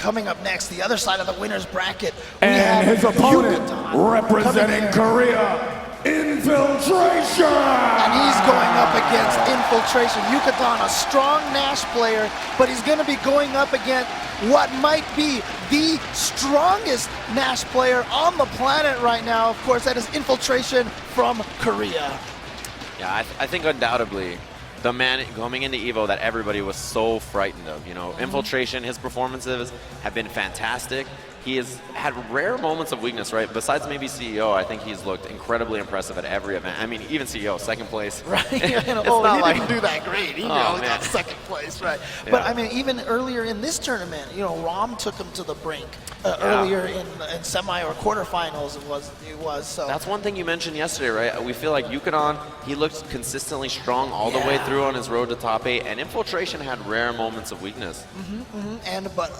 coming up next, the other side of the winner's bracket, we And have his opponent, Yukadon representing Korea, Infiltration! And he's going up against Infiltration. Yukadon, a strong Nash player, but he's going to be going up against what might be the strongest Nash player on the planet right now. Of course, that is Infiltration from Korea. Yeah, I think undoubtedly the man coming into EVO that everybody was so frightened of. You know, Infiltration, his performances have been fantastic. He has had rare moments of weakness, right? Besides maybe CEO, I think he's looked incredibly impressive at every event. I mean, even CEO, second place. Right. It's he not like, didn't do that great. He only got second place, right? Yeah. But I mean, even earlier in this tournament, you know, Rom took him to the brink. Earlier in semi or quarterfinals, it was. So that's one thing you mentioned yesterday, right? We feel like Yukadon, he looked consistently strong all the way through on his road to top 8, and Infiltration had rare moments of weakness. But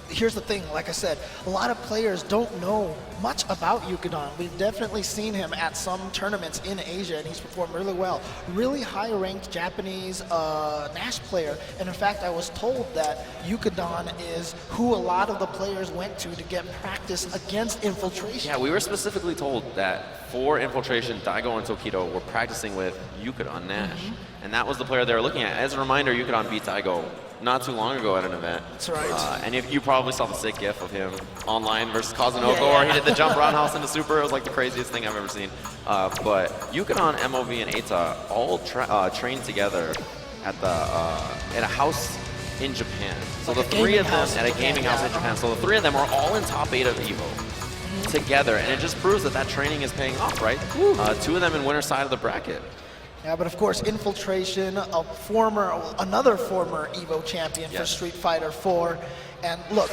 here's the thing, like I said, a lot of players don't know much about Yukadon. We've definitely seen him at some tournaments in Asia, and he's performed really well. Really high-ranked Japanese Nash player, and in fact, I was told that Yukadon is who a lot of the players went to get practice against Infiltration. Yeah, we were specifically told that for Infiltration, Daigo and Tokido were practicing with Yukadon Nash, and that was the player they were looking at. As a reminder, Yukadon beat Daigo not too long ago at an event. That's right. And if you probably saw the sick gif of him online versus Kazunoko, where he did the jump roundhouse into super. It was like the craziest thing I've ever seen. But Yukadon, MOV, and Eita all trained together at a house in Japan. So the three of them at a gaming house in Japan. So the three of them are all in top 8 of EVO together, and it just proves that training is paying off, right? Two of them in winner's side of the bracket. Yeah, but of course, Infiltration, another former EVO champion for Street Fighter 4. And look,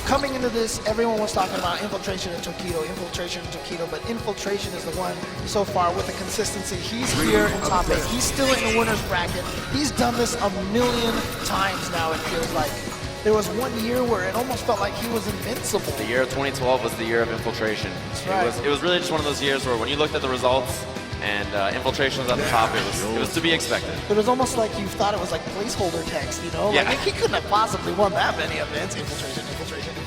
coming into this, everyone was talking about Infiltration and Tokido, but Infiltration is the one so far with the consistency. He's here in top 8. He's still in the winner's bracket. He's done this a million times now, it feels like. There was one year where it almost felt like he was invincible. The year of 2012 was the year of Infiltration. That's right. It was really just one of those years where when you looked at the results, and Infiltration was at the top, it was to be expected. It was almost like you thought it was like placeholder text, you know? Like he couldn't have possibly won that many events. Infiltration.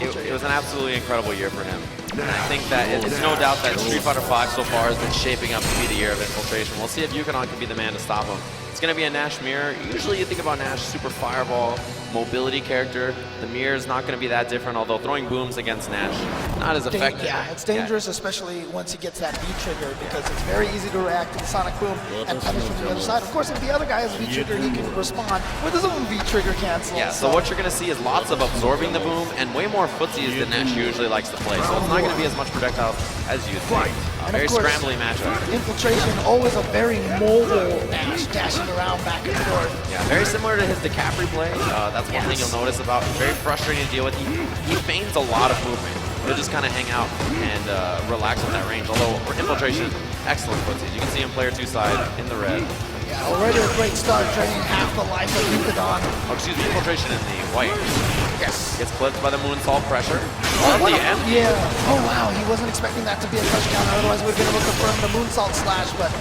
It was an absolutely incredible year for him. And I think that it's no doubt that Street Fighter V so far has been shaping up to be the year of Infiltration. We'll see if Yukadon can be the man to stop him. It's going to be a Nash mirror. Usually you think about Nash, super fireball, mobility character. The mirror is not going to be that different, although throwing booms against Nash, not as effective. Yeah, it's dangerous, especially once he gets that V-trigger, because it's very easy to react to the Sonic Boom and punish from the other side. Of course, if the other guy has V-trigger, he can respond with his own V-trigger cancel. Yeah, so what you're going to see is lots of absorbing the boom and way more footsies than Nash usually likes to play. So it's not going to be as much projectiles as you'd think. Very scrambly matchup. Infiltration, always a very mobile Nash, dashing around back and forth. Yeah, very similar to his DiCapri play. That's one thing you'll notice about him. Very frustrating to deal with. He feigns a lot of movement. He'll just kind of hang out and relax on that range. Although for Infiltration, excellent footsies. You can see him player 2 side in the red. Yeah, already a great start, training half the life of Yukadon. Oh, excuse me, Infiltration in the white. Yes. Gets clipped by the moonsault pressure. At the end. Yeah. Oh, wow. He wasn't expecting that to be a touchdown. Otherwise, we would have been able to confirm the moonsault slash. But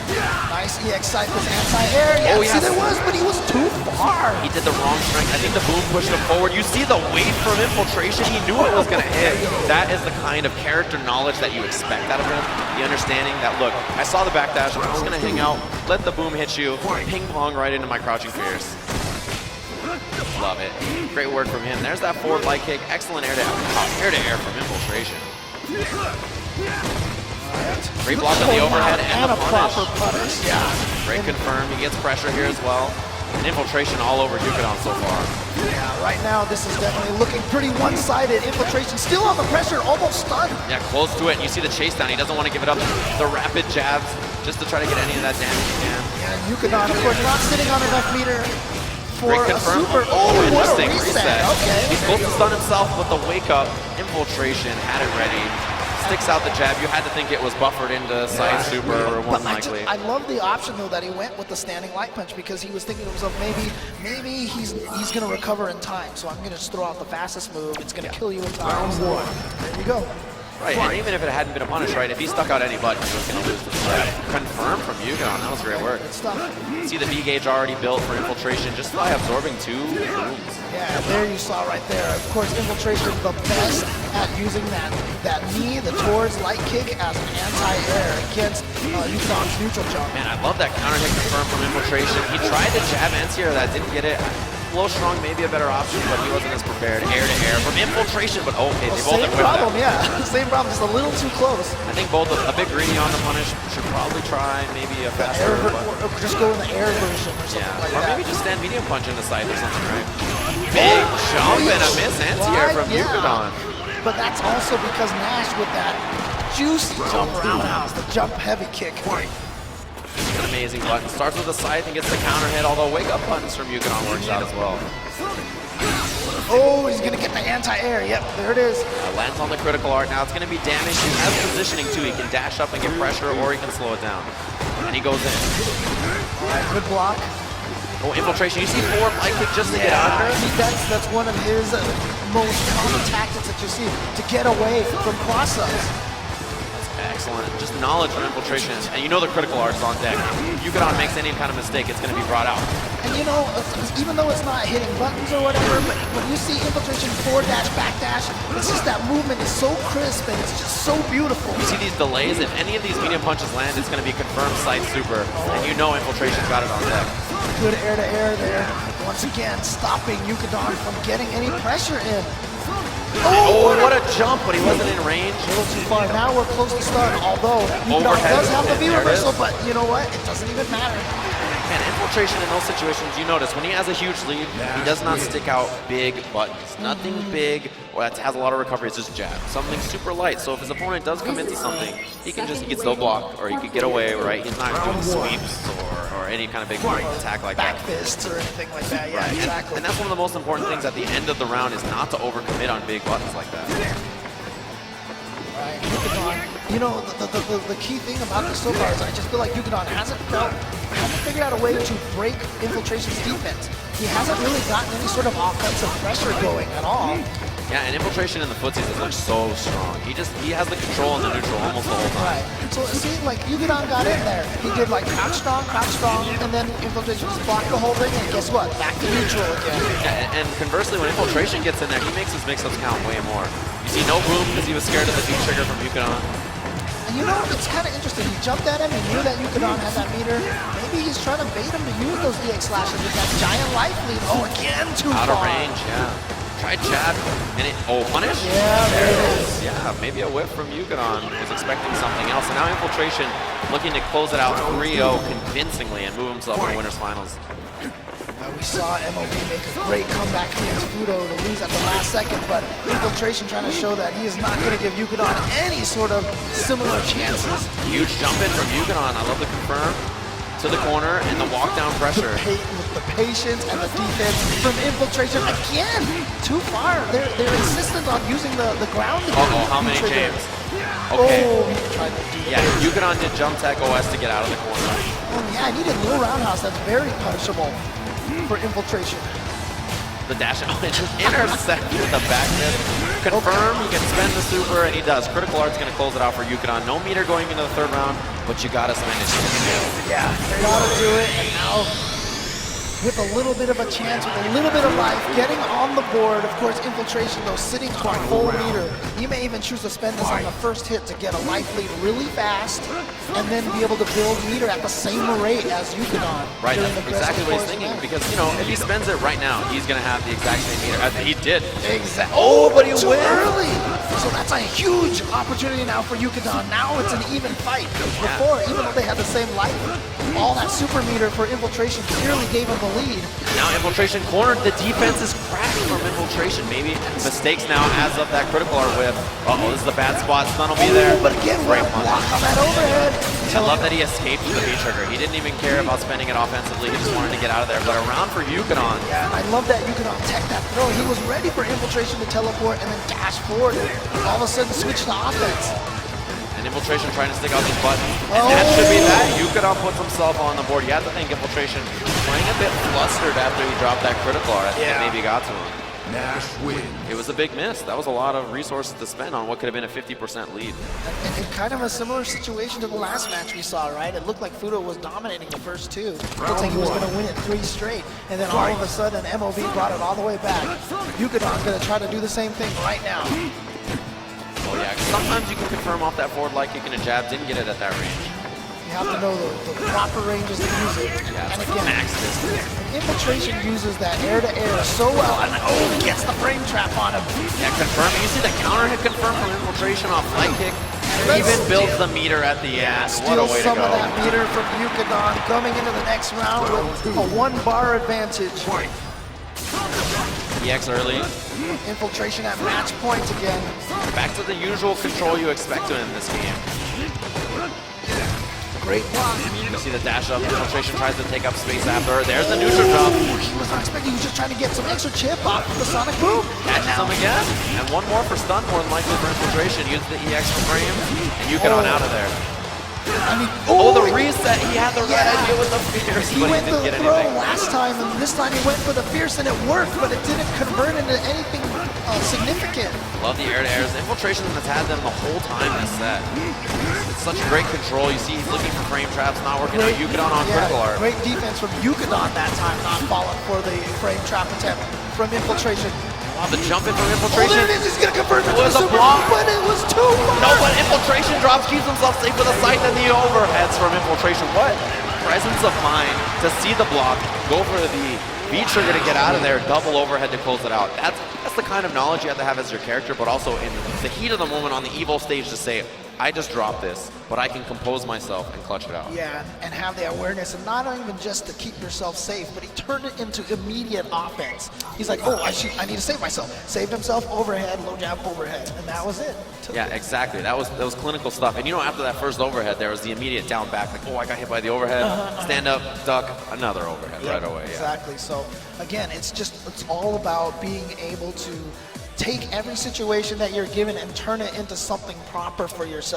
nice EX cycles anti-air. Yeah, see, there was, but he was too far. He did the wrong strength. I think the boom pushed him forward. You see the weight from Infiltration. He knew it was going to hit. That is the kind of character knowledge that you expect out of him. The understanding that, look, I saw the backdash. I'm just going to hang out, let the boom hit you, ping pong right into my crouching Fierce. Love it. Great work from him. There's that forward light kick. Excellent air-to-air from Infiltration. Great block on the overhead and the punish. Yeah. Great confirm. He gets pressure here as well. And Infiltration all over Yukadon so far. Yeah, right now this is definitely looking pretty one-sided. Infiltration still on the pressure, almost stunned. Yeah, close to it. And you see the chase down. He doesn't want to give it up. The rapid jabs just to try to get any of that damage he can. Yeah, Yukadon, of course, not sitting on enough meter for a super. Oh, what a interesting reset. Okay. He's supposed to stun himself, but the wake up, Infiltration had it ready. Sticks out the jab. You had to think it was buffered into side super or more than likely. I love the option though that he went with the standing light punch, because he was thinking to himself, maybe he's gonna recover in time, so I'm gonna just throw out the fastest move. It's gonna kill you in time. There you go. Right, and even if it hadn't been a punish, right, if he stuck out any button, he was going to lose the jab. Confirmed from Yukadon. That was great work. Good stuff. See the V gauge already built for Infiltration just by absorbing 2 booms. Yeah, there you saw right there. Of course, Infiltration the best at using that knee, the towards light kick as an anti-air against Yukadon's neutral jump. Man, I love that counter hit confirm from Infiltration. He tried to jab anti-air, that didn't get it. Low strong may be a better option, but he wasn't as prepared. Air to air from Infiltration, but okay, they both Same equipped problem, that. yeah. Same problem, just a little too close. I think both a bit greedy on the punish. Should probably try maybe a faster. Or just go in the air version or something like or that. maybe just stand medium punch in the side or something, right? Big jump and a miss anti-air from Yukadon. But that's also because Nash with that juicy jump roundhouse, the jump heavy kick. An amazing button. Starts with the scythe and gets the counter hit, although wake up buttons from Yukadon works out as well. Oh, he's gonna get the anti-air. Yep, there it is. Lands on the critical art. Now it's gonna be damage. He has positioning too. He can dash up and get pressure, or he can slow it down. And he goes in. All right, good block. Oh, Infiltration. You see forward light kick just to get under? That's one of his most common tactics that you see to get away from cross-ups. Excellent. Just knowledge from Infiltration. And you know the critical art's on deck. Yukadon makes any kind of mistake, it's going to be brought out. And you know, even though it's not hitting buttons or whatever, but when you see Infiltration forward dash, back dash, it's just that movement is so crisp and it's just so beautiful. You see these delays, if any of these medium punches land, it's going to be confirmed side super. And you know Infiltration's got it on deck. Good air to air there. Once again, stopping Yukadon from getting any pressure in. Oh, what a jump, but he wasn't in range. A little too far. Now we're close to start, although Yukadon does have the V reversal, but you know what? It doesn't even matter. And Infiltration in those situations, you notice, when he has a huge lead, he does not stick out big buttons. Nothing big or that has a lot of recovery, it's just jab. Something super light, so if his opponent does come into something, he can still block, or he could get away, right? He's not doing sweeps or any kind of big attack like that. Back fists or anything like that, yeah, Right. exactly. And that's one of the most important things at the end of the round is not to overcommit on big buttons like that. Right, Yukadon, you know, the key thing about this so far is I just feel like Yukadon hasn't figured out a way to break Infiltration's defense. He hasn't really gotten any sort of offensive pressure going at all. Yeah, and Infiltration in the footsies has looked so strong. He has the control in the neutral almost the whole time. Right. So see, like Yukadon got in there. He did like crouch strong, and then Infiltration just blocked the whole thing, and guess what? Back to neutral again. Yeah, and conversely, when Infiltration gets in there, he makes his mix-ups count way more. You see no boom because he was scared of the deep trigger from Yukadon. And you know, it's kind of interesting. He jumped at him. He knew that Yukadon had that meter. Maybe he's trying to bait him to use those EX slashes with that giant life lead. Oh, again, too far. Out of range, yeah. Tried jab, and punish? Yeah, there it is. Yeah, maybe a whip from Yukadon. Was expecting something else. And now Infiltration looking to close it out 3-0 convincingly and move himself in the winner's finals. We saw MOB make a great comeback against Fudo to lose at the last second, but Infiltration trying to show that he is not going to give Yukadon any sort of similar chances. Huge jump in from Yukadon. I love the confirm to the corner and the walk down pressure. With the patience and the defense from Infiltration again, too far. They're insistent on using the ground. How many James? Okay. Oh, he tried to do yeah, Yukadon did jump tech OS to get out of the corner. Oh yeah, I needed a low roundhouse. That's very punishable for Infiltration. The dash out and just intersect with the back fist. Confirm, he can spend the super, and he does. Critical Art's going to close it out for Yukadon. No meter going into the third round, but you got to spend it. Yeah, you got to do it, and now with a little bit of a chance, with a little bit of life, getting on the board. Of course, Infiltration, though, sitting for a full meter. You may even choose to spend this on the first hit to get a life lead really fast, and then be able to build meter at the same rate as Yukadon. Right, that's exactly what he's thinking, because, you know, if he spends it right now, he's going to have the exact same meter. He did. Exactly. Oh, but he too went early. So that's a huge opportunity now for Yukadon. Now it's an even fight. Before, even though they had the same life, all that super meter for Infiltration clearly gave him the lead. Now Infiltration cornered. The defense is cracked from Infiltration. Maybe mistakes now as of that critical art whip. Uh-oh, this is the bad spot. Stun will be there. But again, great block on that overhead. I love that he escaped the V-trigger. He didn't even care about spending it offensively. He just wanted to get out of there. But around for Yukadon. Yeah, I love that Yukadon tech that throw. He was ready for Infiltration to teleport and then dash forward. And all of a sudden switch to offense. And Infiltration trying to stick out these buttons. And that should be that. Yukadon puts himself on the board. You have to think Infiltration playing a bit flustered after he dropped that critical art. I think it maybe got to him. Nash wins. It was a big miss. That was a lot of resources to spend on what could have been a 50% lead. And kind of a similar situation to the last match we saw, right? It looked like Fudo was dominating the first two. Looked like he was going to win it 3 straight. And then all of a sudden, MOV brought it all the way back. Yukadon's going to try to do the same thing right now. Oh yeah, sometimes you can confirm off that forward light kick and a jab. Didn't get it at that range. You have to know the proper ranges to use it. Yeah, And it's again, max distance. Infiltration uses that air-to-air so well, and gets the frame trap on him. Yeah, confirming. You see the counter hit confirm from Infiltration off light kick. Even builds the meter at the end. What a Steals way to some go. of that meter from Yukadon, coming into the next round with a 1-bar advantage. EX early. Infiltration at match point again. Back to the usual control you expect in this game. Great block. You see the dash up. Infiltration tries to take up space after. There's the neutral jump. He was not expecting, he was just trying to get some extra chip off the Sonic Boom. Catches him again. And one more for stun, more than likely for Infiltration. Uses the EX for frame. And Yukadon out of there. I mean, Oh, the reset. He had the right idea with the fierce, He but he went didn't the get throw anything. last time, and this time he went for the fierce, and it worked, but it didn't convert into anything significant. Love the air-to-airs. Infiltration has had them the whole time this set. It's such great control. You see he's looking for frame traps, not working out. Yukadon on critical art. Great defense from Yukadon that time, not falling for the frame trap attempt from Infiltration. Wow, the jump in from Oh, Infiltration. there it is, he's gonna convert it It was to a the super, block. but it was too much. No, but Infiltration drops, keeps himself safe with a sight, and the overheads from Infiltration. What presence of mind to see the block, go for the V trigger to get out of there, double overhead to close it out. That's the kind of knowledge you have to have as your character, but also in the heat of the moment on the EVO stage to say, I just dropped this, but I can compose myself and clutch it out. Yeah, and have the awareness, and not even just to keep yourself safe, but he turned it into immediate offense. He's like, oh, I need to save myself. Saved himself, overhead, low jab, overhead, and that was it. Yeah, exactly. That was clinical stuff. And you know, after that first overhead, there was the immediate down back, like, oh, I got hit by the overhead. Stand up, duck, another overhead right away. Yeah. Exactly. So again, it's all about being able to take every situation that you're given and turn it into something proper for yourself.